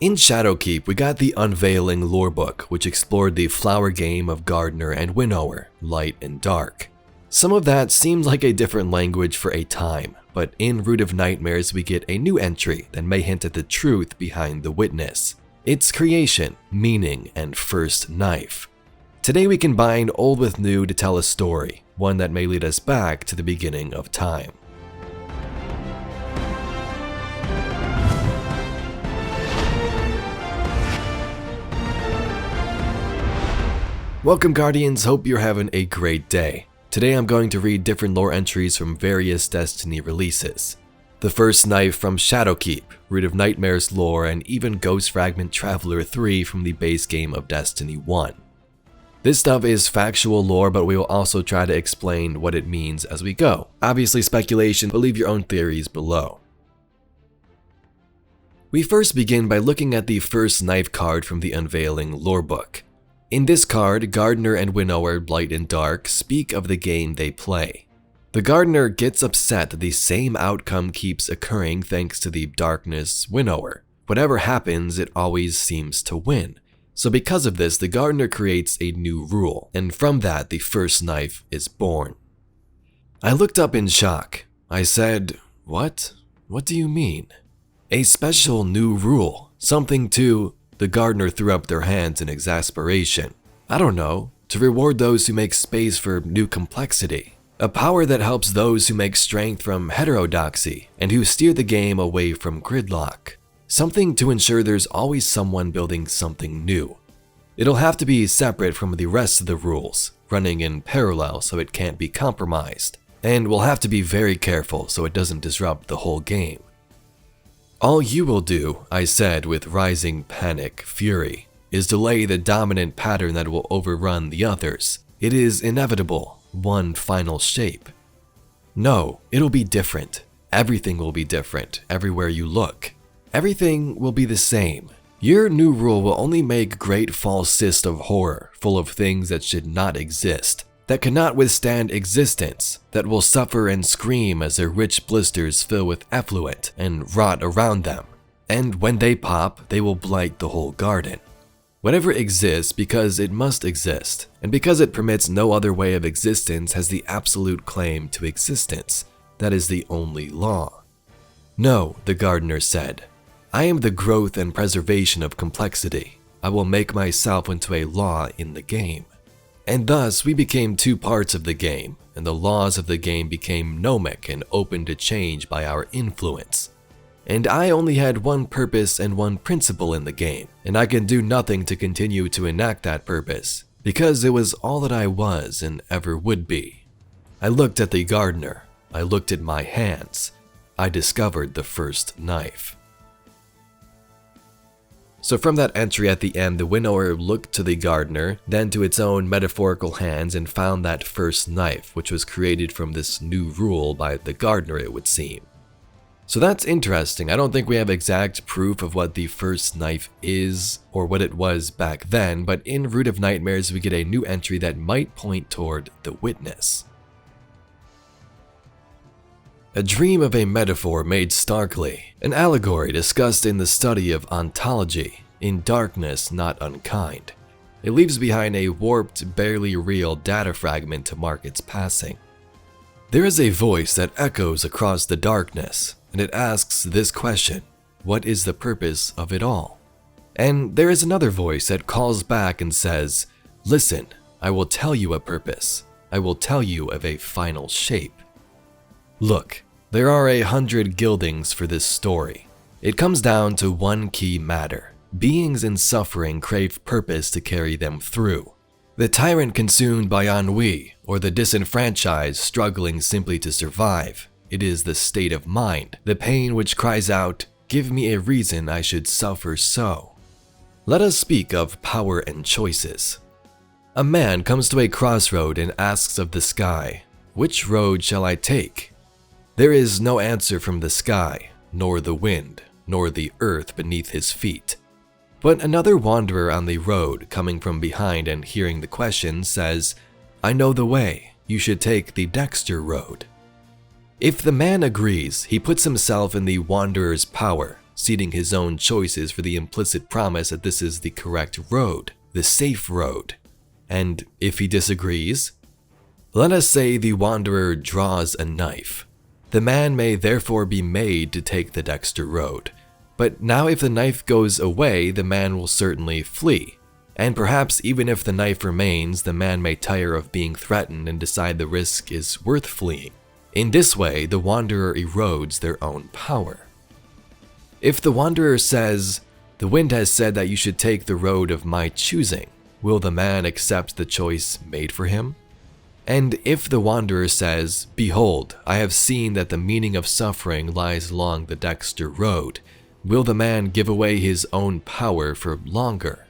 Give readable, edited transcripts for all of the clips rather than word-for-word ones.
In Shadowkeep, we got the Unveiling Lorebook, which explored the flower game of Gardener and Winnower, light and dark. Some of that seemed like a different language for a time, but in Root of Nightmares we get a new entry that may hint at the truth behind the witness. Its creation, meaning, and first knife. Today we combine old with new to tell a story, one that may lead us back to the beginning of time. Welcome Guardians, hope you're having a great day. Today I'm going to read different lore entries from various Destiny releases. The first knife from Shadowkeep, Root of Nightmares lore, and even Ghost Fragment Traveler 3 from the base game of Destiny 1. This stuff is factual lore, but we will also try to explain what it means as we go. Obviously speculation, but leave your own theories below. We first begin by looking at the first knife card from the Unveiling Lorebook. In this card, Gardener and Winnower, light and dark, speak of the game they play. The Gardener gets upset that the same outcome keeps occurring thanks to the darkness Winnower. Whatever happens, it always seems to win. So because of this, the Gardener creates a new rule, and from that, the first knife is born. I looked up in shock. I said, "What? What do you mean?" A special new rule, something to... The Gardener threw up their hands in exasperation. I don't know, to reward those who make space for new complexity. A power that helps those who make strength from heterodoxy and who steer the game away from gridlock. Something to ensure there's always someone building something new. It'll have to be separate from the rest of the rules, running in parallel so it can't be compromised. And we'll have to be very careful so it doesn't disrupt the whole game. All you will do, I said with rising panic fury, is delay the dominant pattern that will overrun the others. It is inevitable, one final shape. No, it'll be different. Everything will be different everywhere you look. Everything will be the same. Your new rule will only make great false cyst of horror, full of things that should not exist, that cannot withstand existence, that will suffer and scream as their rich blisters fill with effluent and rot around them. And when they pop, they will blight the whole garden. Whatever exists because it must exist, and because it permits no other way of existence has the absolute claim to existence. That is the only law. No, the Gardener said. I am the growth and preservation of complexity. I will make myself into a law in the game. And thus, we became two parts of the game, and the laws of the game became gnomic and open to change by our influence. And I only had one purpose and one principle in the game, and I can do nothing to continue to enact that purpose, because it was all that I was and ever would be. I looked at the Gardener. I looked at my hands. I discovered the first knife. So from that entry at the end, the Winnower looked to the Gardener, then to its own metaphorical hands and found that first knife, which was created from this new rule by the Gardener, it would seem. So that's interesting. I don't think we have exact proof of what the first knife is or what it was back then, but in Root of Nightmares we get a new entry that might point toward the witness. A dream of a metaphor made starkly, an allegory discussed in the study of ontology, in darkness not unkind. It leaves behind a warped, barely real data fragment to mark its passing. There is a voice that echoes across the darkness, and it asks this question: what is the purpose of it all? And there is another voice that calls back and says, listen, I will tell you a purpose. I will tell you of a final shape. Look, there are 100 gildings for this story. It comes down to one key matter. Beings in suffering crave purpose to carry them through. The tyrant consumed by ennui, or the disenfranchised struggling simply to survive. It is the state of mind, the pain which cries out, give me a reason I should suffer so. Let us speak of power and choices. A man comes to a crossroad and asks of the sky, which road shall I take? There is no answer from the sky, nor the wind, nor the earth beneath his feet. But another wanderer on the road, coming from behind and hearing the question, says, I know the way, you should take the Dexter road. If the man agrees, he puts himself in the wanderer's power, ceding his own choices for the implicit promise that this is the correct road, the safe road. And if he disagrees? Let us say the wanderer draws a knife. The man may therefore be made to take the Dexter road. But now if the knife goes away, the man will certainly flee. And perhaps even if the knife remains, the man may tire of being threatened and decide the risk is worth fleeing. In this way, the wanderer erodes their own power. If the wanderer says, "The wind has said that you should take the road of my choosing," will the man accept the choice made for him? And if the wanderer says, "Behold, I have seen that the meaning of suffering lies along the Dexter road," will the man give away his own power for longer?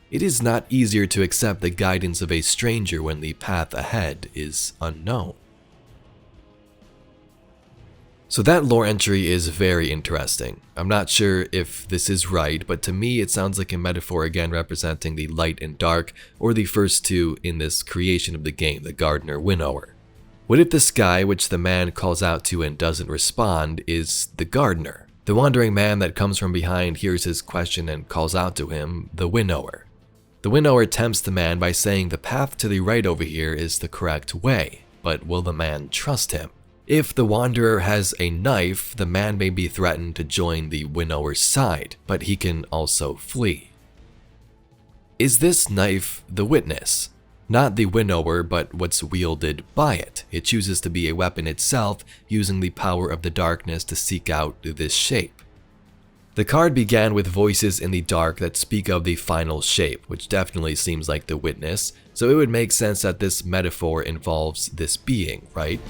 It is not easier to accept the guidance of a stranger when the path ahead is unknown. So that lore entry is very interesting. I'm not sure if this is right, but to me it sounds like a metaphor again representing the light and dark, or the first two in this creation of the game, the Gardener Winnower. What if the sky, which the man calls out to and doesn't respond, is the gardener? The wandering man that comes from behind hears his question and calls out to him, the winnower. The winnower tempts the man by saying the path to the right over here is the correct way, but will the man trust him? If the wanderer has a knife, the man may be threatened to join the winnower's side, but he can also flee. Is this knife the witness? Not the winnower, but what's wielded by it. It chooses to be a weapon itself, using the power of the darkness to seek out this shape. The card began with voices in the dark that speak of the final shape, which definitely seems like the witness, so it would make sense that this metaphor involves this being, right?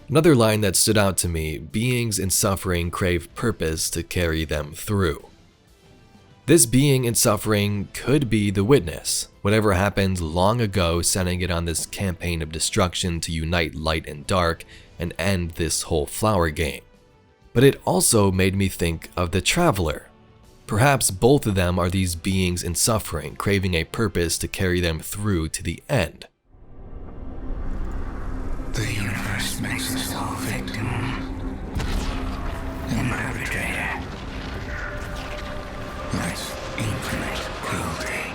Another line that stood out to me, beings in suffering crave purpose to carry them through. This being in suffering could be the witness, whatever happened long ago sending it on this campaign of destruction to unite light and dark and end this whole flower game. But it also made me think of the traveler. Perhaps both of them are these beings in suffering, craving a purpose to carry them through to the end. The universe makes us all victim and perpetrator. That's infinite cruelty.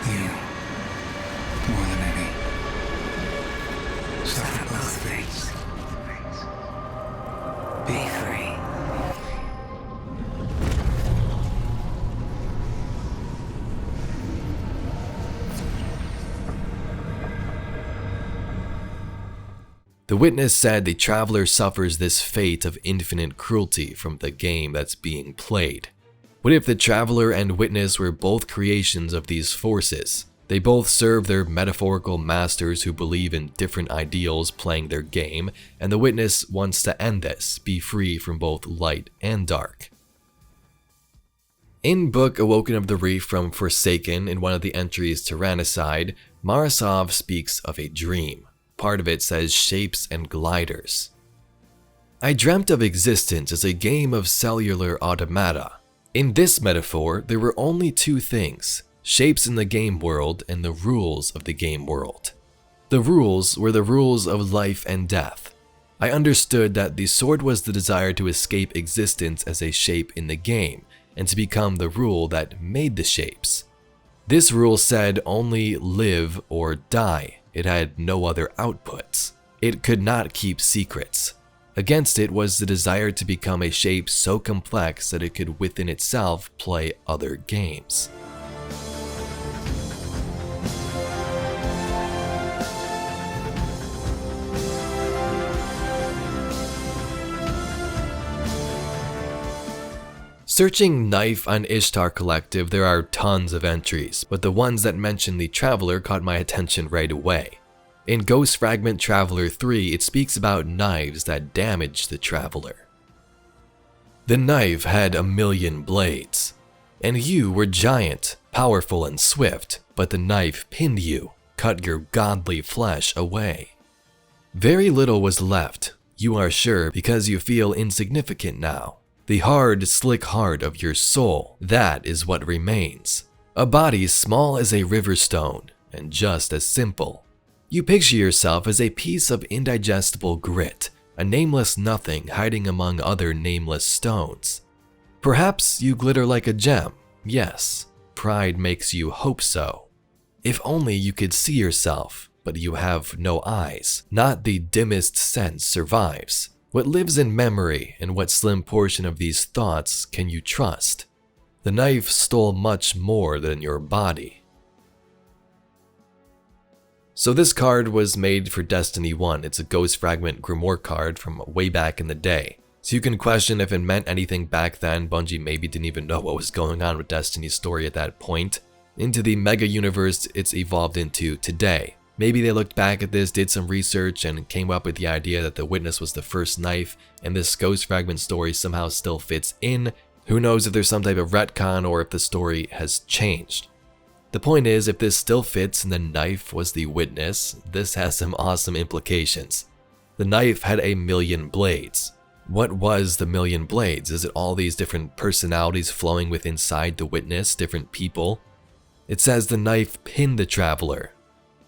You, more than any, suffer both fates. Be free. The witness said the traveler suffers this fate of infinite cruelty from the game that's being played. What if the traveler and witness were both creations of these forces? They both serve their metaphorical masters who believe in different ideals playing their game, and the witness wants to end this, be free from both light and dark. In book Awoken of the Reef from Forsaken, in one of the entries Tyrannicide, Marasov speaks of a dream. Part of it says shapes and gliders. I dreamt of existence as a game of cellular automata. In this metaphor, there were only two things, shapes in the game world and the rules of the game world. The rules were the rules of life and death. I understood that the sword was the desire to escape existence as a shape in the game, and to become the rule that made the shapes. This rule said only live or die. It had no other outputs. It could not keep secrets. Against it was the desire to become a shape so complex that it could within itself play other games. Searching Knife on Ishtar Collective, there are tons of entries, but the ones that mention the Traveler caught my attention right away. In Ghost Fragment Traveler 3, it speaks about knives that damage the Traveler. The knife had 1,000,000 blades, and you were giant, powerful and swift, but the knife pinned you, cut your godly flesh away. Very little was left, you are sure, because you feel insignificant now. The hard, slick heart of your soul, that is what remains. A body small as a river stone, and just as simple. You picture yourself as a piece of indigestible grit, a nameless nothing hiding among other nameless stones. Perhaps you glitter like a gem, yes, pride makes you hope so. If only you could see yourself, but you have no eyes, not the dimmest sense survives. What lives in memory, and what slim portion of these thoughts can you trust? The knife stole much more than your body. So this card was made for Destiny 1. It's a Ghost Fragment Grimoire card from way back in the day. So you can question if it meant anything back then. Bungie maybe didn't even know what was going on with Destiny's story at that point. Into the mega universe it's evolved into today. Maybe they looked back at this, did some research, and came up with the idea that the Witness was the first knife, and this Ghost Fragment story somehow still fits in. Who knows if there's some type of retcon or if the story has changed. The point is, if this still fits and the knife was the Witness, this has some awesome implications. The knife had 1,000,000 blades. What was the 1,000,000 blades? Is it all these different personalities flowing with inside the Witness, different people? It says the knife pinned the traveler.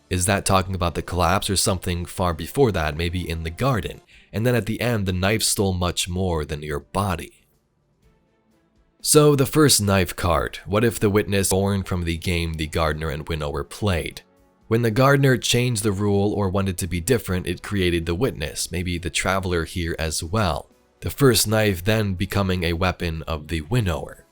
Is that talking about the collapse or something far before that, maybe in the garden? And then at the end, the knife stole much more than your body. So the first knife card, what if the Witness born from the game the Gardener and Winnower played? When the Gardener changed the rule or wanted to be different, it created the Witness, maybe the Traveler here as well. The first knife then becoming a weapon of the Winnower.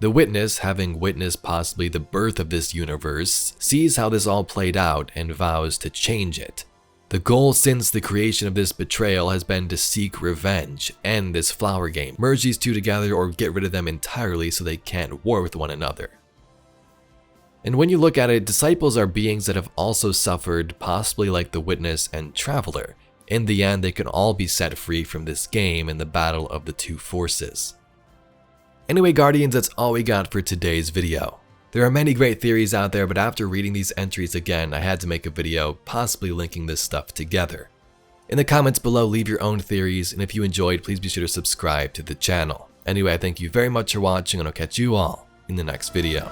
The Witness, having witnessed possibly the birth of this universe, sees how this all played out and vows to change it. The goal since the creation of this betrayal has been to seek revenge, end this flower game, merge these two together or get rid of them entirely so they can't war with one another. And when you look at it, disciples are beings that have also suffered, possibly like the Witness and Traveler. In the end, they can all be set free from this game in the battle of the two forces. Anyway, Guardians, that's all we got for today's video. There are many great theories out there, but after reading these entries again, I had to make a video possibly linking this stuff together. In the comments below, leave your own theories, and if you enjoyed, please be sure to subscribe to the channel. Anyway, I thank you very much for watching, and I'll catch you all in the next video.